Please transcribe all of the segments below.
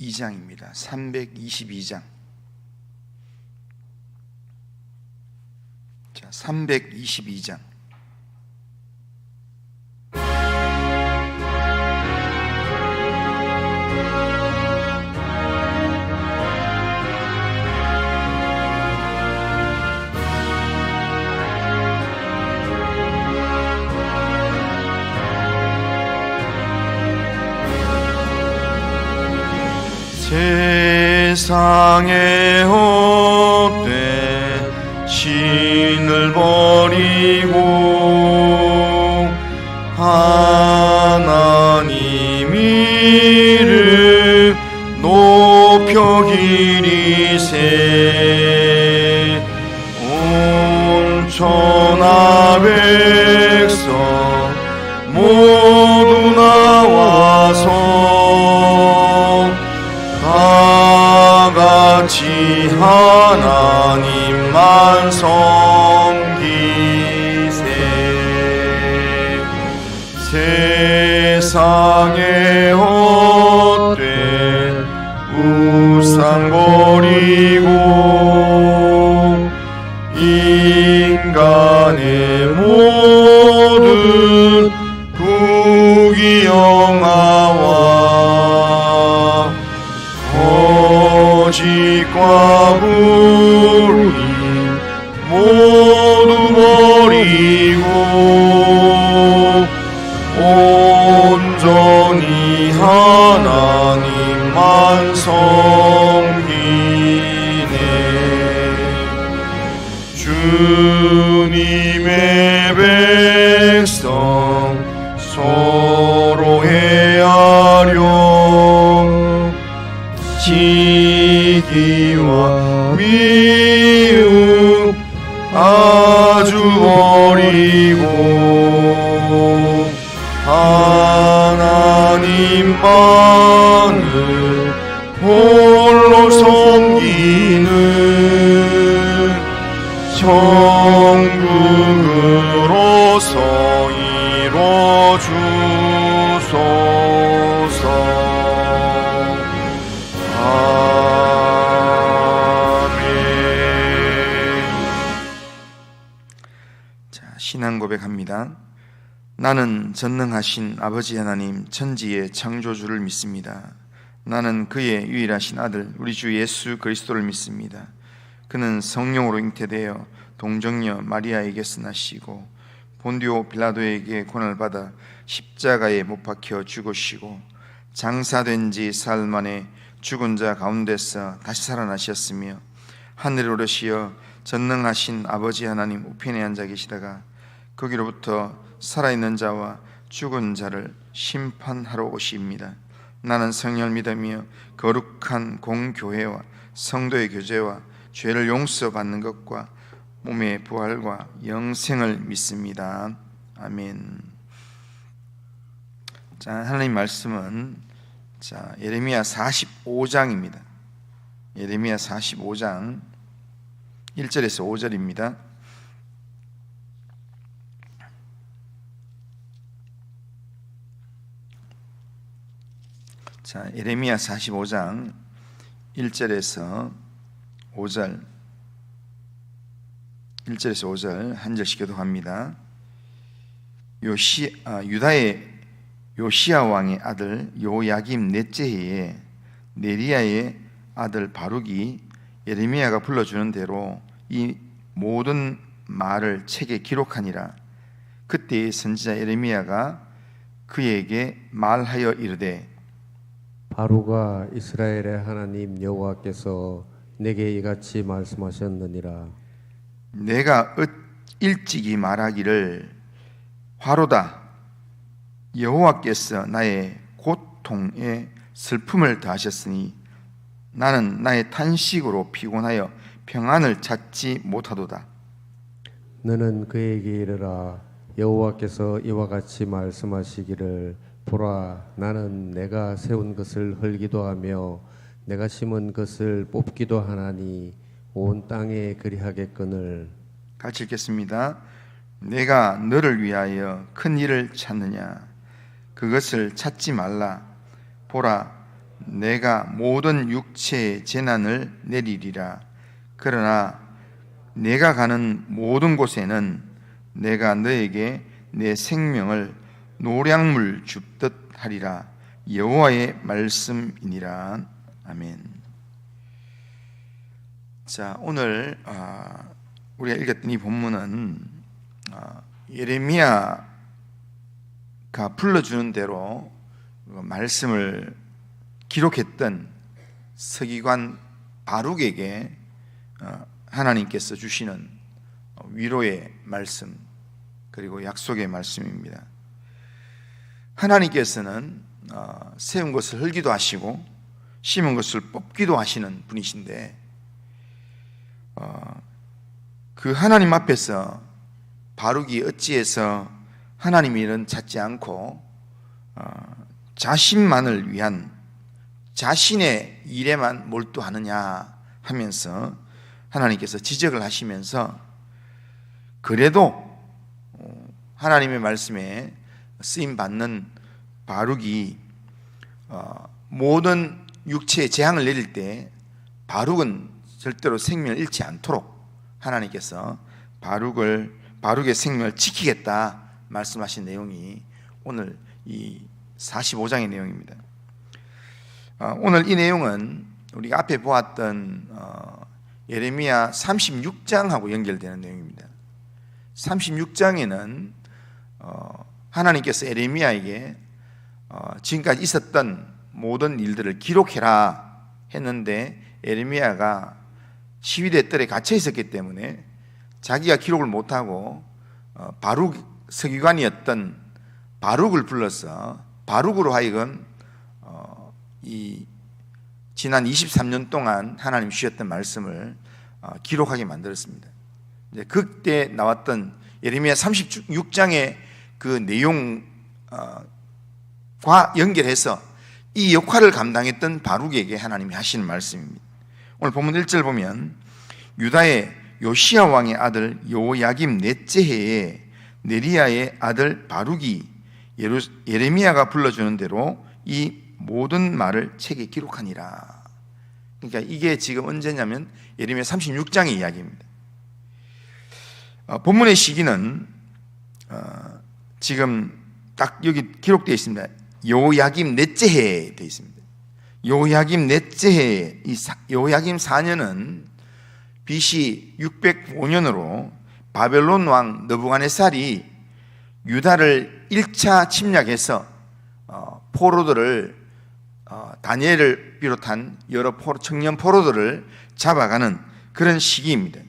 322장입니다. 322장. 자, 322장. 세상의 헛된 신을 버리고 하나님 이름 높여 기리세. 온 천하 백성 모두 나와서 같이 하나님만 섬기세. 세상의 헛된 우상 버리고 인간의 모든 부귀영화와 거짓과 불의 모두 버리고 온전히 하나님만 섬기네. 주님의 백성 서로 헤아려 시기와 미움 아주 버리고 하나님만을 홀로 섬기는 천국으로서 이뤄주소서. 신앙 고백합니다. 나는 전능하신 아버지 하나님 천지의 창조주를 믿습니다. 나는 그의 유일하신 아들 우리 주 예수 그리스도를 믿습니다. 그는 성령으로 잉태되어 동정녀 마리아에게서 나시고 본디오 빌라도에게 고난을 받아 십자가에 못 박혀 죽으시고 장사된 지 사흘 만에 죽은 자 가운데서 다시 살아나셨으며 하늘에 오르시어 전능하신 아버지 하나님 우편에 앉아 계시다가 거기로부터 살아있는 자와 죽은 자를 심판하러 오십니다. 나는 성령을 믿으며 거룩한 공교회와 성도의 교제와 죄를 용서받는 것과 몸의 부활과 영생을 믿습니다. 아멘. 자, 하나님 말씀은 예레미야 45장입니다. 예레미야 45장 1절에서 5절입니다. 자, 예레미야 45장 1절에서 5절 한 절씩 교독합니다. 유다의 요시야 왕의 아들 요야김 넷째 해에 네리야의 아들 바룩이 예레미야가 불러주는 대로 이 모든 말을 책에 기록하니라. 그때 선지자 예레미야가 그에게 말하여 이르되 바루가 이스라엘의 하나님 여호와께서 내게 이같이 말씀하셨느니라. 내가 일찍이 말하기를 화로다 여호와께서 나의 고통에 슬픔을 더하셨으니 나는 나의 탄식으로 피곤하여 평안을 찾지 못하도다. 너는 그에게 이르라. 여호와께서 이와 같이 말씀하시기를 보라, 나는 내가 세운 것을 헐기도 하며 내가 심은 것을 뽑기도 하나니 온 땅에 그리하겠거늘. 같이 읽겠습니다. 내가 너를 위하여 큰 일을 찾느냐? 그것을 찾지 말라. 보라, 내가 모든 육체의 재난을 내리리라. 그러나 내가 가는 모든 곳에는 내가 너에게 내 생명을 노량물 줍듯 하리라. 여호와의 말씀이니라. 아멘. 자, 오늘 우리가 읽었던 이 본문은 예레미야가 불러주는 대로 말씀을 기록했던 서기관 바룩에게 하나님께서 주시는 위로의 말씀, 그리고 약속의 말씀입니다. 하나님께서는 세운 것을 헐기도 하시고 심은 것을 뽑기도 하시는 분이신데, 그 하나님 앞에서 바룩이 어찌해서 하나님 일은 찾지 않고 자신만을 위한 자신의 일에만 몰두하느냐 하면서 하나님께서 지적을 하시면서, 그래도 하나님의 말씀에 쓰임 받는 바룩이 모든 육체의 재앙을 내릴 때 바룩은 절대로 생명을 잃지 않도록 하나님께서 바룩의 생명을 지키겠다 말씀하신 내용이 오늘 이 45장의 내용입니다. 오늘 이 내용은 우리가 앞에 보았던 예레미야 36장하고 연결되는 내용입니다. 36장에는 하나님께서 예레미야에게 지금까지 있었던 모든 일들을 기록해라 했는데, 예레미야가 시위대 뜰에 갇혀 있었기 때문에 자기가 기록을 못하고 바룩 서기관이었던 바룩을 불러서 바룩으로 하여금 이 지난 23년 동안 하나님 주셨던 말씀을 기록하게 만들었습니다. 이제 그때 나왔던 예레미야 36장의 그 내용과 연결해서 이 역할을 감당했던 바룩에게 하나님이 하시는 말씀입니다. 오늘 본문 1절 보면, 유다의 요시야 왕의 아들 요야김 넷째 해에 네리야의 아들 바룩이 예레미야가 불러주는 대로 이 모든 말을 책에 기록하니라. 그러니까 이게 지금 언제냐면 예레미야 36장의 이야기입니다. 본문의 시기는 지금 딱 여기 기록되어 있습니다. 요야김 넷째 해에 되어 있습니다. 요야김 넷째 해, 요야김 4년은 BC 605년으로 바벨론 왕 느부갓네살이 유다를 1차 침략해서 포로들을 다니엘을 비롯한 여러 청년 포로들을 잡아가는 그런 시기입니다.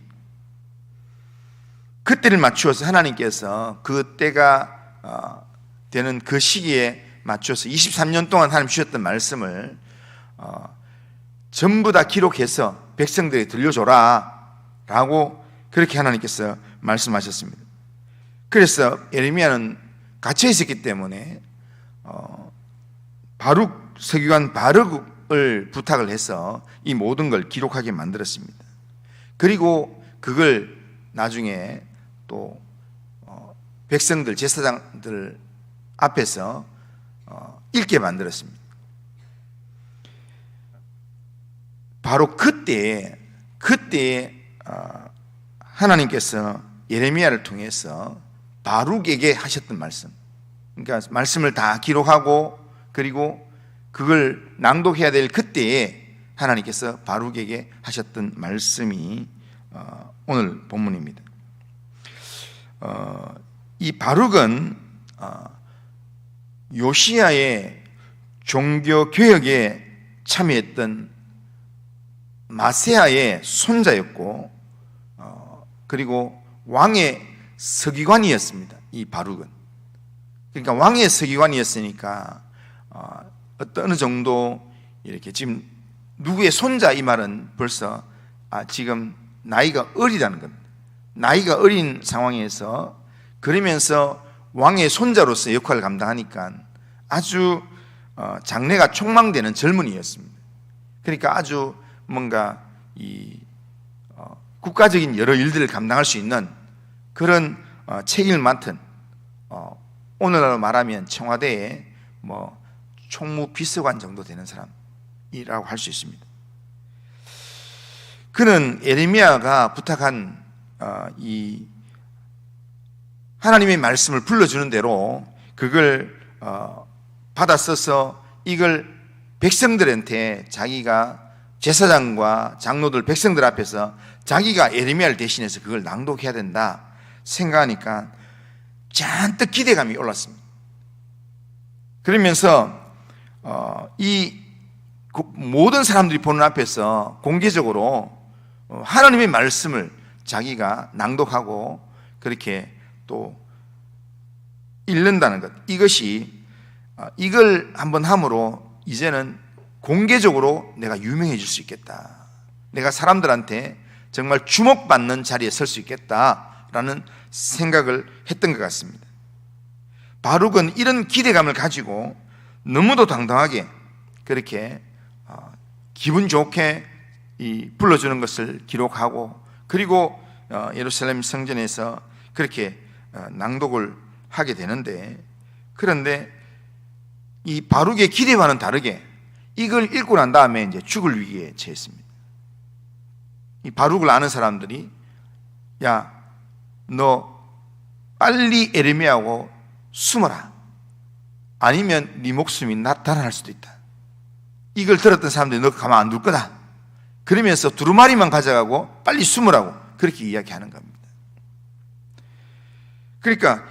그때를 맞추어서 하나님께서 그 때가 되는 그 시기에 맞춰서 23년 동안 하나님 주셨던 말씀을 전부 다 기록해서 백성들에게 들려줘라 라고 그렇게 하나님께서 말씀하셨습니다. 그래서 예레미야는 갇혀 있었기 때문에 바룩 서기관 바룩을 부탁을 해서 이 모든 걸 기록하게 만들었습니다. 그리고 그걸 나중에 또 백성들, 제사장들 앞에서 읽게 만들었습니다. 바로 그때에 하나님께서 예레미야를 통해서 바룩에게 하셨던 말씀, 그러니까 말씀을 다 기록하고 그리고 그걸 낭독해야 될 그때에 하나님께서 바룩에게 하셨던 말씀이 오늘 본문입니다. 이 바룩은 요시야의 종교 개혁에 참여했던 마세아의 손자였고, 그리고 왕의 서기관이었습니다. 이 바룩은. 그러니까 왕의 서기관이었으니까 어느 정도 이렇게 지금 누구의 손자 이 말은 벌써 지금 나이가 어리다는 겁니다. 나이가 어린 상황에서 그러면서 왕의 손자로서 역할을 감당하니까 아주 장래가 촉망되는 젊은이였습니다. 그러니까 아주 뭔가 이 국가적인 여러 일들을 감당할 수 있는 그런 책임을 맡은, 오늘날로 말하면 청와대에 뭐 총무 비서관 정도 되는 사람, 이라고 할 수 있습니다. 그는 예레미야가 부탁한 이 하나님의 말씀을 불러주는 대로 그걸 받아 써서 이걸 백성들한테 자기가 제사장과 장로들 백성들 앞에서 자기가 예레미야를 대신해서 그걸 낭독해야 된다 생각하니까 잔뜩 기대감이 올랐습니다. 그러면서 이 모든 사람들이 보는 앞에서 공개적으로 하나님의 말씀을 자기가 낭독하고 그렇게 또 읽는다는 것, 이것이 이걸 한번 함으로 이제는 공개적으로 내가 유명해질 수 있겠다, 내가 사람들한테 정말 주목받는 자리에 설 수 있겠다라는 생각을 했던 것 같습니다. 바룩은 이런 기대감을 가지고 너무도 당당하게 그렇게 기분 좋게 불러주는 것을 기록하고, 그리고 예루살렘 성전에서 그렇게 낭독을 하게 되는데, 그런데 이 바룩의 기대와는 다르게 이걸 읽고 난 다음에 이제 죽을 위기에 처했습니다. 이 바룩을 아는 사람들이 야, 너 빨리 예레미야하고 숨어라, 아니면 네 목숨이 달아날 수도 있다. 이걸 들었던 사람들이 너 가만 안 둘 거다. 그러면서 두루마리만 가져가고 빨리 숨으라고 그렇게 이야기하는 겁니다. 그러니까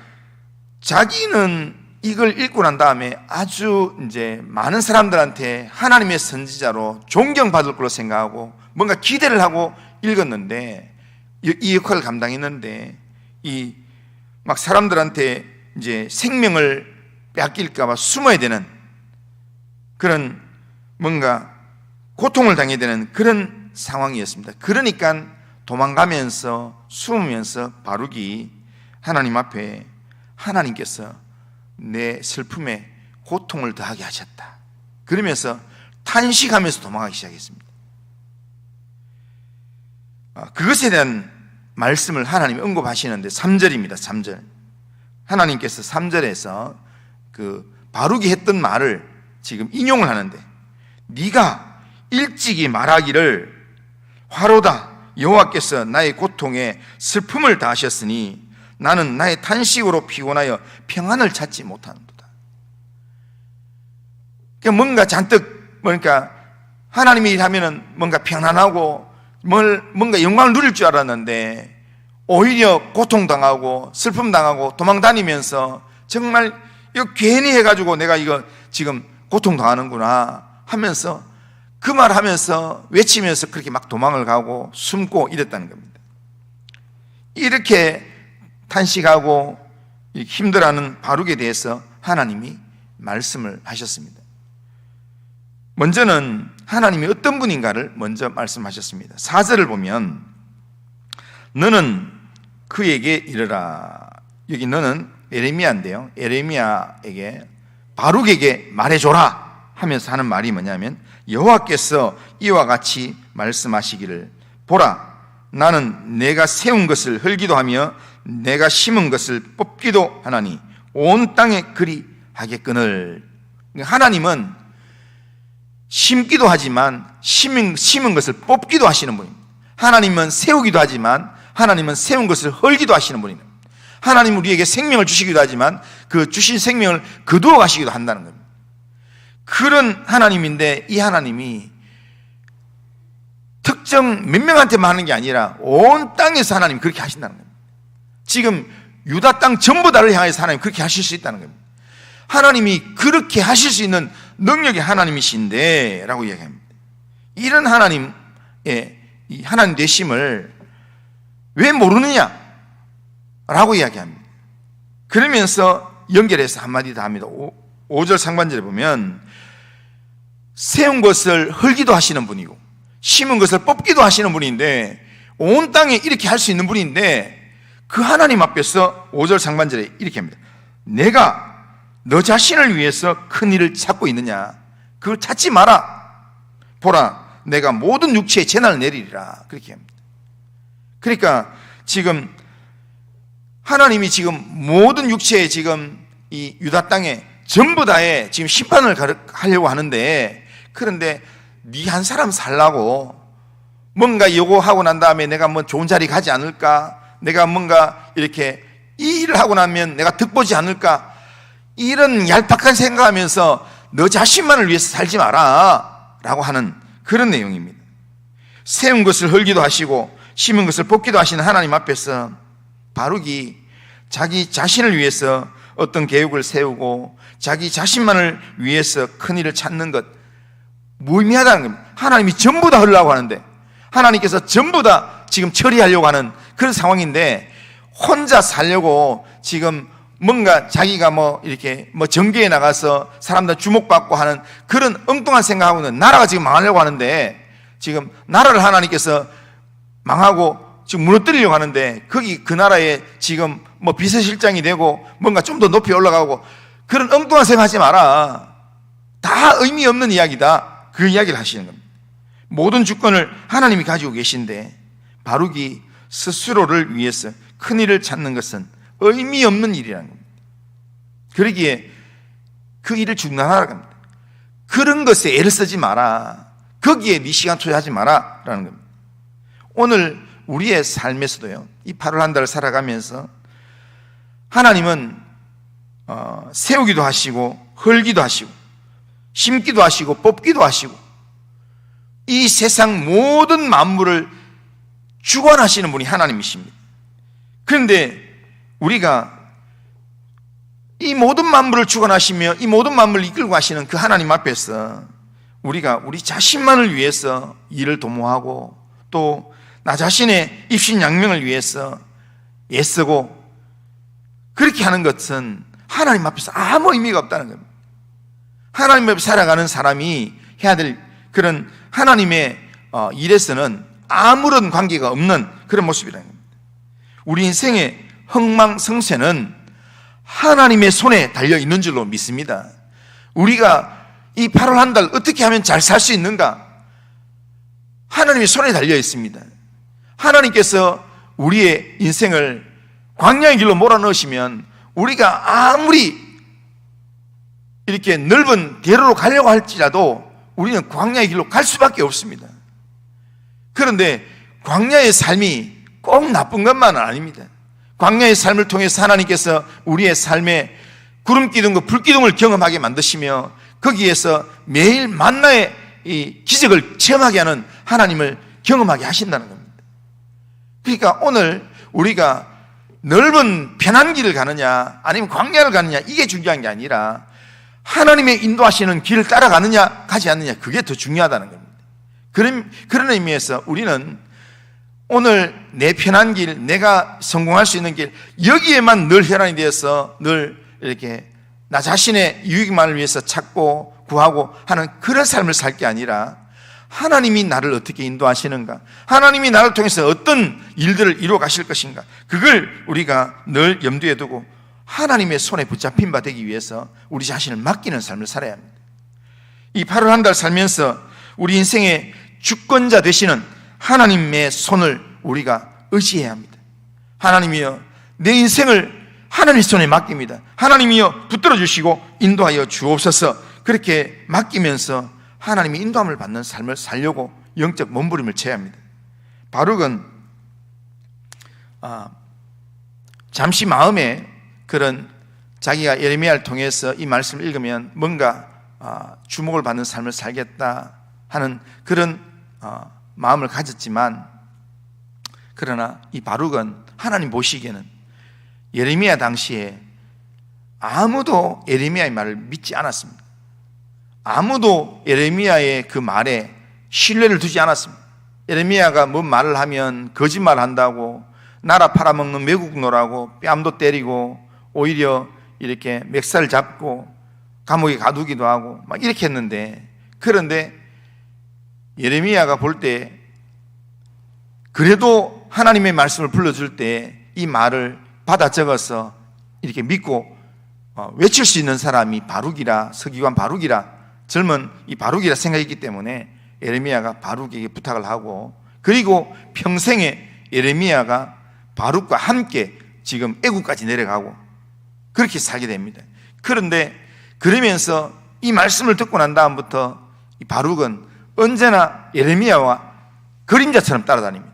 자기는 이걸 읽고 난 다음에 아주 이제 많은 사람들한테 하나님의 선지자로 존경받을 걸로 생각하고 뭔가 기대를 하고 읽었는데, 이 역할을 감당했는데 이 막 사람들한테 이제 생명을 뺏길까봐 숨어야 되는 그런 뭔가 고통을 당해야 되는 그런 상황이었습니다. 그러니까 도망가면서 숨으면서 바룩이 하나님 앞에 하나님께서 내 슬픔에 고통을 더하게 하셨다, 그러면서 탄식하면서 도망가기 시작했습니다. 그것에 대한 말씀을 하나님이 언급하시는데 3절입니다. 3절. 하나님께서 3절에서 그 바룩이 했던 말을 지금 인용을 하는데, 네가 일찍이 말하기를 화로다, 여호와께서 나의 고통에 슬픔을 다하셨으니 나는 나의 탄식으로 피곤하여 평안을 찾지 못하는도다. 그러니까 뭔가 잔뜩, 그러니까 하나님이 일하면은 뭔가 편안하고 뭔가 영광을 누릴 줄 알았는데 오히려 고통당하고 슬픔당하고 도망다니면서 정말 이거 괜히 해가지고 내가 이거 지금 고통당하는구나 하면서 그 말 하면서 외치면서 그렇게 막 도망을 가고 숨고 이랬다는 겁니다. 이렇게 탄식하고 힘들어하는 바룩에 대해서 하나님이 말씀을 하셨습니다. 먼저는 하나님이 어떤 분인가를 먼저 말씀하셨습니다. 4절을 보면 너는 그에게 이르라, 여기 너는 예레미야인데요, 예레미야에게 바룩에게 말해줘라 하면서 하는 말이 뭐냐면, 여호와께서 이와 같이 말씀하시기를 보라, 나는 내가 세운 것을 헐기도 하며 내가 심은 것을 뽑기도 하나니 온 땅에 그리 하겠거늘. 하나님은 심기도 하지만 심은 것을 뽑기도 하시는 분입니다. 하나님은 세우기도 하지만 하나님은 세운 것을 헐기도 하시는 분입니다. 하나님은 우리에게 생명을 주시기도 하지만 그 주신 생명을 거두어 가시기도 한다는 겁니다. 그런 하나님인데 이 하나님이 특정 몇 명한테만 하는 게 아니라 온 땅에서 하나님이 그렇게 하신다는 겁니다. 지금 유다 땅 전부 다를 향해서 하나님이 그렇게 하실 수 있다는 겁니다. 하나님이 그렇게 하실 수 있는 능력의 하나님이신데 라고 이야기합니다. 이런 하나님의 이 하나님 되심을 왜 모르느냐 라고 이야기합니다. 그러면서 연결해서 한마디 더 합니다. 5절 상반절에 보면 세운 것을 헐기도 하시는 분이고 심은 것을 뽑기도 하시는 분인데, 온 땅에 이렇게 할 수 있는 분인데 그 하나님 앞에서 5절 상반절에 이렇게 합니다. 내가 너 자신을 위해서 큰 일을 찾고 있느냐, 그걸 찾지 마라. 보라, 내가 모든 육체에 재난을 내리리라, 그렇게 합니다. 그러니까 지금 하나님이 지금 모든 육체에 지금 이 유다 땅에 전부 다에 지금 심판을 하려고 하는데, 그런데 네 한 사람 살라고 뭔가 요구하고 난 다음에 내가 뭐 좋은 자리 가지 않을까, 내가 뭔가 이렇게 이 일을 하고 나면 내가 득보지 않을까, 이런 얄팍한 생각하면서 너 자신만을 위해서 살지 마라 라고 하는 그런 내용입니다. 세운 것을 헐기도 하시고 심은 것을 뽑기도 하시는 하나님 앞에서 바룩이 자기 자신을 위해서 어떤 계획을 세우고 자기 자신만을 위해서 큰 일을 찾는 것, 무의미하다는 겁니다. 하나님이 전부 다 하려고 하는데, 하나님께서 전부 다 지금 처리하려고 하는 그런 상황인데, 혼자 살려고 지금 뭔가 자기가 뭐 이렇게 뭐 정계에 나가서 사람들 주목받고 하는 그런 엉뚱한 생각하고는 나라가 지금 망하려고 하는데, 지금 나라를 하나님께서 망하고 지금 무너뜨리려고 하는데, 거기 그 나라에 지금 뭐 비서실장이 되고 뭔가 좀 더 높이 올라가고 그런 엉뚱한 생각 하지 마라. 다 의미 없는 이야기다. 그 이야기를 하시는 겁니다. 모든 주권을 하나님이 가지고 계신데 바룩이 스스로를 위해서 큰 일을 찾는 것은 의미 없는 일이라는 겁니다. 그러기에 그 일을 중단하라고 합니다. 그런 것에 애를 쓰지 마라. 거기에 네 시간 투자하지 마라 라는 겁니다. 오늘 우리의 삶에서도요, 이 8월 한 달을 살아가면서 하나님은 세우기도 하시고 헐기도 하시고 심기도 하시고 뽑기도 하시고 이 세상 모든 만물을 주관하시는 분이 하나님이십니다. 그런데 우리가 이 모든 만물을 주관하시며 이 모든 만물을 이끌고 가시는 그 하나님 앞에서 우리가 우리 자신만을 위해서 일을 도모하고 또 나 자신의 입신양명을 위해서 애쓰고 그렇게 하는 것은 하나님 앞에서 아무 의미가 없다는 겁니다. 하나님 앞에 살아가는 사람이 해야 될 그런 하나님의 일에서는 아무런 관계가 없는 그런 모습이라는 겁니다. 우리 인생의 흥망성쇠는 하나님의 손에 달려 있는 줄로 믿습니다. 우리가 이 8월 한 달 어떻게 하면 잘 살 수 있는가? 하나님의 손에 달려 있습니다. 하나님께서 우리의 인생을 광야의 길로 몰아넣으시면 우리가 아무리 이렇게 넓은 대로로 가려고 할지라도 우리는 광야의 길로 갈 수밖에 없습니다. 그런데 광야의 삶이 꼭 나쁜 것만은 아닙니다. 광야의 삶을 통해서 하나님께서 우리의 삶에 구름기둥과 불기둥을 경험하게 만드시며 거기에서 매일 만나의 이 기적을 체험하게 하는 하나님을 경험하게 하신다는 겁니다. 그러니까 오늘 우리가 넓은 편한 길을 가느냐 아니면 광야를 가느냐 이게 중요한 게 아니라 하나님의 인도하시는 길을 따라가느냐 가지 않느냐 그게 더 중요하다는 겁니다. 그런 의미에서 우리는 오늘 내 편한 길, 내가 성공할 수 있는 길, 여기에만 늘 혈안이 되어서 늘 이렇게 나 자신의 유익만을 위해서 찾고 구하고 하는 그런 삶을 살 게 아니라 하나님이 나를 어떻게 인도하시는가, 하나님이 나를 통해서 어떤 일들을 이루어 가실 것인가, 그걸 우리가 늘 염두에 두고 하나님의 손에 붙잡힌 바 되기 위해서 우리 자신을 맡기는 삶을 살아야 합니다. 이 8월 한 달 살면서 우리 인생의 주권자 되시는 하나님의 손을 우리가 의지해야 합니다. 하나님이여 내 인생을 하나님의 손에 맡깁니다. 하나님이여 붙들어 주시고 인도하여 주옵소서. 그렇게 맡기면서 하나님의 인도함을 받는 삶을 살려고 영적 몸부림을 쳐야 합니다. 바룩은 잠시 마음에 그런 자기가 예레미야를 통해서 이 말씀을 읽으면 뭔가 주목을 받는 삶을 살겠다 하는 그런 마음을 가졌지만, 그러나 이 바룩은 하나님 보시기에는 예레미야 당시에 아무도 예레미야의 말을 믿지 않았습니다. 아무도 예레미야의 그 말에 신뢰를 두지 않았습니다. 예레미야가 뭔 말을 하면 거짓말한다고, 나라 팔아먹는 매국노라고 뺨도 때리고 오히려 이렇게 멱살을 잡고 감옥에 가두기도 하고 막 이렇게 했는데, 그런데 예레미야가 볼 때 그래도 하나님의 말씀을 불러줄 때 이 말을 받아 적어서 이렇게 믿고 외칠 수 있는 사람이 바룩이라, 서기관 바룩이라, 젊은 이 바룩이라 생각했기 때문에 예레미야가 바룩에게 부탁을 하고, 그리고 평생에 예레미야가 바룩과 함께 지금 애국까지 내려가고 그렇게 살게 됩니다. 그런데 그러면서 이 말씀을 듣고 난 다음부터 이 바룩은 언제나 예레미야와 그림자처럼 따라다닙니다.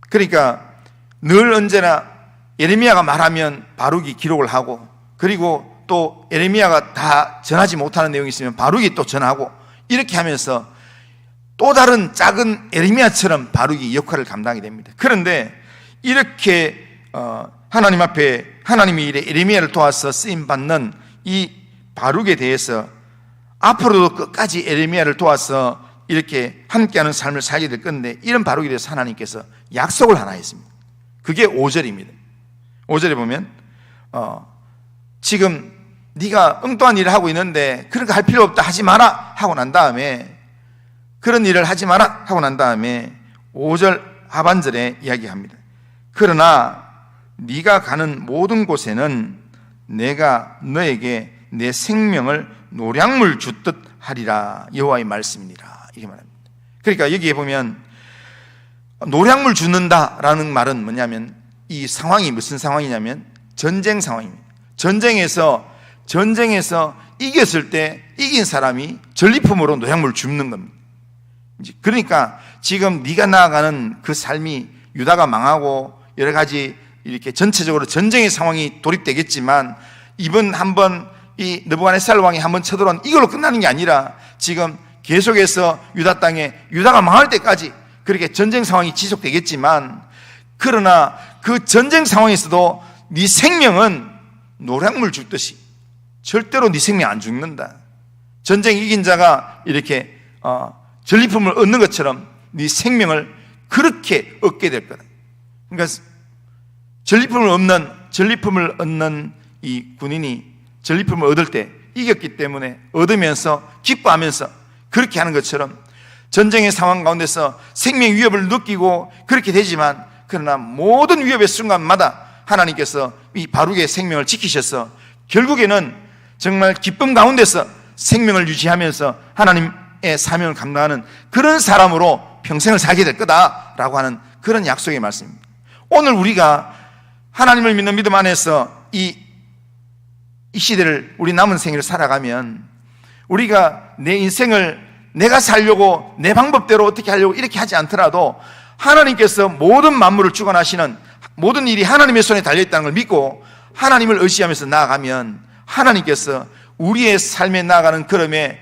그러니까 늘 언제나 예레미야가 말하면 바룩이 기록을 하고, 그리고 또 예레미야가 다 전하지 못하는 내용이 있으면 바룩이 또 전하고, 이렇게 하면서 또 다른 작은 예레미야처럼 바룩이 역할을 감당하게 됩니다. 그런데 이렇게 하나님 앞에 하나님이 예레미야를 도와서 쓰임받는 이 바룩에 대해서 앞으로도 끝까지 예레미야를 도와서 이렇게 함께하는 삶을 살게 될 건데, 이런 바룩에 대해서 하나님께서 약속을 하나 했습니다. 그게 5절입니다. 5절에 보면 지금 네가 엉뚱한 일을 하고 있는데 그런 거 할 필요 없다, 하지 마라 하고 난 다음에, 그런 일을 하지 마라 하고 난 다음에 5절 하반절에 이야기합니다. 그러나 네가 가는 모든 곳에는 내가 너에게 내 생명을 노량물 주듯 하리라, 여호와의 말씀이니라, 이렇게 말합니다. 그러니까 여기에 보면 노량물 주는다라는 말은 뭐냐면, 이 상황이 무슨 상황이냐면 전쟁 상황입니다. 전쟁에서 이겼을 때 이긴 사람이 전리품으로 노량물을 줍는 겁니다. 그러니까 지금 네가 나아가는 그 삶이 유다가 망하고 여러 가지 이렇게 전체적으로 전쟁의 상황이 돌입되겠지만, 이번 한번 이 느부갓네살 왕이 한번 쳐들어온 이걸로 끝나는 게 아니라 지금 계속해서 유다 땅에 유다가 망할 때까지 그렇게 전쟁 상황이 지속되겠지만, 그러나 그 전쟁 상황에서도 네 생명은 노량물 줍듯이 절대로 네 생명 안 죽는다. 전쟁 이긴 자가 이렇게 전리품을 얻는 것처럼 네 생명을 그렇게 얻게 될 거다. 그러니까 전리품을 얻는 이 군인이 전리품을 얻을 때 이겼기 때문에 얻으면서 기뻐하면서 그렇게 하는 것처럼, 전쟁의 상황 가운데서 생명 위협을 느끼고 그렇게 되지만, 그러나 모든 위협의 순간마다 하나님께서 이 바룩의 생명을 지키셔서 결국에는 정말 기쁨 가운데서 생명을 유지하면서 하나님의 사명을 감당하는 그런 사람으로 평생을 살게 될 거다라고 하는 그런 약속의 말씀입니다. 오늘 우리가 하나님을 믿는 믿음 안에서 이 시대를, 우리 남은 생을 살아가면, 우리가 내 인생을 내가 살려고 내 방법대로 어떻게 하려고 이렇게 하지 않더라도 하나님께서 모든 만물을 주관하시는 모든 일이 하나님의 손에 달려있다는 걸 믿고 하나님을 의지하면서 나아가면, 하나님께서 우리의 삶에 나아가는 걸음에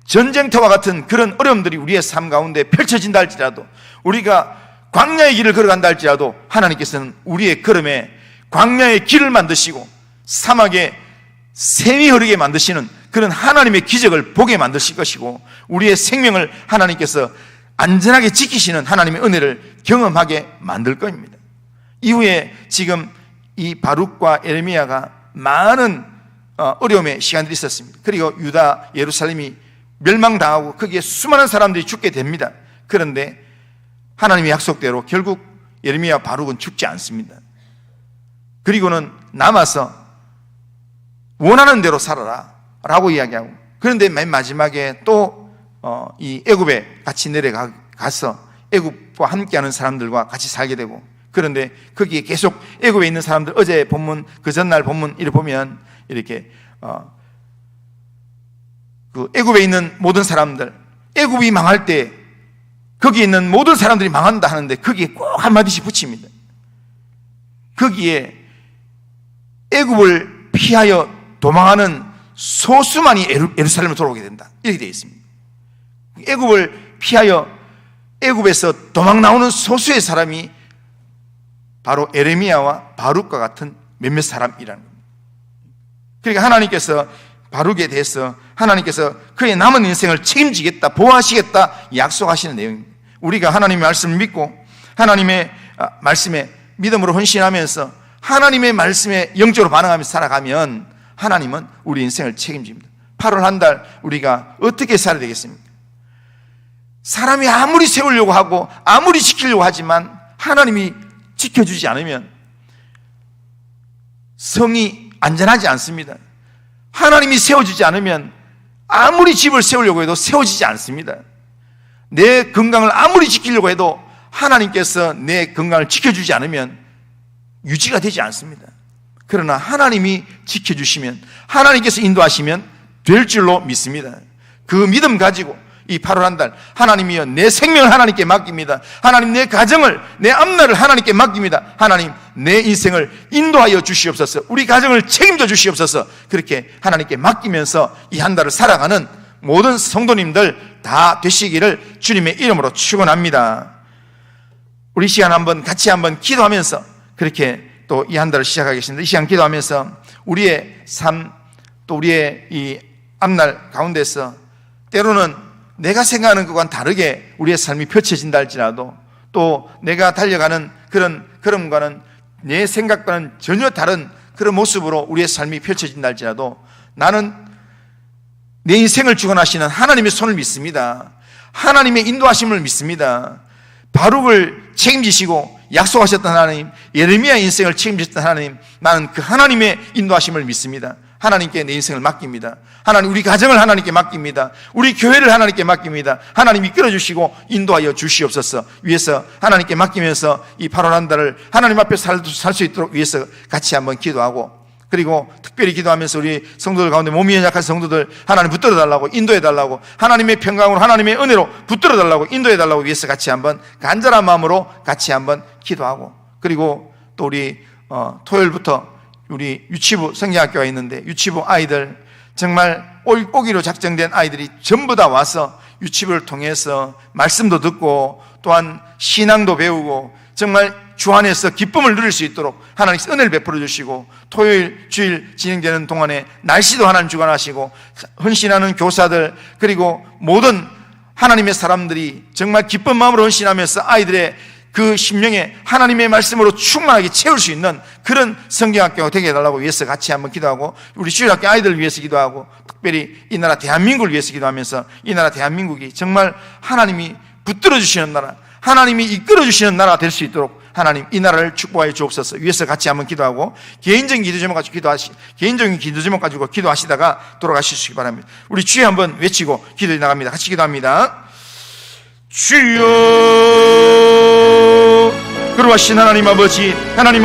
전쟁터와 같은 그런 어려움들이 우리의 삶 가운데 펼쳐진다 할지라도, 우리가 광야의 길을 걸어간다 할지라도 하나님께서는 우리의 걸음에 광야의 길을 만드시고 사막에 샘이 흐르게 만드시는 그런 하나님의 기적을 보게 만드실 것이고, 우리의 생명을 하나님께서 안전하게 지키시는 하나님의 은혜를 경험하게 만들 겁니다. 이후에 지금 이 바룩과 예레미야가 많은 어려움의 시간들이 있었습니다. 그리고 유다, 예루살렘이 멸망당하고 거기에 수많은 사람들이 죽게 됩니다. 그런데 하나님의 약속대로 결국 예레미야, 바룩은 죽지 않습니다. 그리고는 남아서 원하는 대로 살아라 라고 이야기하고, 그런데 맨 마지막에 또 이 애굽에 같이 내려가서 애굽과 함께하는 사람들과 같이 살게 되고, 그런데 거기에 계속 애굽에 있는 사람들, 어제 본문, 그 전날 본문 이렇게 보면 이렇게 그 애굽에 있는 모든 사람들, 애굽이 망할 때 거기에 있는 모든 사람들이 망한다 하는데 거기에 꼭 한마디씩 붙입니다. 거기에 애굽을 피하여 도망하는 소수만이 예루살렘으로 돌아오게 된다, 이렇게 되어 있습니다. 애굽을 피하여 애굽에서 도망 나오는 소수의 사람이 바로 예레미야와 바룩과 같은 몇몇 사람이라는 겁니다. 그러니까 하나님께서 바룩에 대해서 하나님께서 그의 남은 인생을 책임지겠다, 보호하시겠다 약속하시는 내용입니다. 우리가 하나님의 말씀을 믿고 하나님의 말씀에 믿음으로 헌신하면서 하나님의 말씀에 영적으로 반응하면서 살아가면 하나님은 우리 인생을 책임집니다. 8월 한 달 우리가 어떻게 살아야 되겠습니까? 사람이 아무리 세우려고 하고 아무리 지키려고 하지만 하나님이 지켜주지 않으면 성이 안전하지 않습니다. 하나님이 세워주지 않으면 아무리 집을 세우려고 해도 세워지지 않습니다. 내 건강을 아무리 지키려고 해도 하나님께서 내 건강을 지켜주지 않으면 유지가 되지 않습니다. 그러나 하나님이 지켜주시면, 하나님께서 인도하시면 될 줄로 믿습니다. 그 믿음 가지고 이 8월 한 달 하나님이여 내 생명을 하나님께 맡깁니다. 하나님 내 가정을, 내 앞날을 하나님께 맡깁니다. 하나님 내 인생을 인도하여 주시옵소서. 우리 가정을 책임져 주시옵소서. 그렇게 하나님께 맡기면서 이 한 달을 살아가는 모든 성도님들 다 되시기를 주님의 이름으로 축원합니다. 우리 시간 같이 한번 기도하면서 그렇게 또 이 한 달을 시작하겠습니다. 이 시간 기도하면서 우리의 삶, 또 우리의 이 앞날 가운데서 때로는 내가 생각하는 것과는 다르게 우리의 삶이 펼쳐진다 할지라도, 또 내가 달려가는 그런 걸음과는 내 생각과는 전혀 다른 그런 모습으로 우리의 삶이 펼쳐진다 할지라도 나는 내 인생을 주관하시는 하나님의 손을 믿습니다. 하나님의 인도하심을 믿습니다. 바룩을 책임지시고 약속하셨던 하나님, 예레미야의 인생을 책임지셨던 하나님, 나는 그 하나님의 인도하심을 믿습니다. 하나님께 내 인생을 맡깁니다. 하나님, 우리 가정을 하나님께 맡깁니다. 우리 교회를 하나님께 맡깁니다. 하나님 이끌어 주시고 인도하여 주시옵소서. 위해서 하나님께 맡기면서 이 8월 한 달을 하나님 앞에 살 수 있도록 위해서 같이 한번 기도하고, 그리고 특별히 기도하면서 우리 성도들 가운데 몸이 연약한 성도들 하나님 붙들어 달라고, 인도해 달라고, 하나님의 평강으로, 하나님의 은혜로 붙들어 달라고, 인도해 달라고 위해서 같이 한번 간절한 마음으로 같이 한번 기도하고, 그리고 또 우리 토요일부터 우리 유치부 성경학교가 있는데 유치부 아이들 정말 오기로 작정된 아이들이 전부 다 와서 유치부를 통해서 말씀도 듣고 또한 신앙도 배우고 정말 주 안에서 기쁨을 누릴 수 있도록 하나님께서 은혜를 베풀어 주시고, 토요일 주일 진행되는 동안에 날씨도 하나님 주관하시고, 헌신하는 교사들 그리고 모든 하나님의 사람들이 정말 기쁜 마음으로 헌신하면서 아이들의 그 심령에 하나님의 말씀으로 충만하게 채울 수 있는 그런 성경학교가 되게 해달라고 위해서 같이 한번 기도하고, 우리 주일학교 아이들을 위해서 기도하고, 특별히 이 나라 대한민국을 위해서 기도하면서 이 나라 대한민국이 정말 하나님이 붙들어 주시는 나라, 하나님이 이끌어 주시는 나라가 될 수 있도록 하나님 이 나라를 축복하여 주옵소서. 위해서 같이 한번 기도하고, 개인적인 기도 제목 가지고 기도하시다가 돌아가시기 바랍니다. 우리 주에 한번 외치고 기도해 나갑니다. 같이 기도합니다. 주여, 그러하신 하나님 아버지, 하나님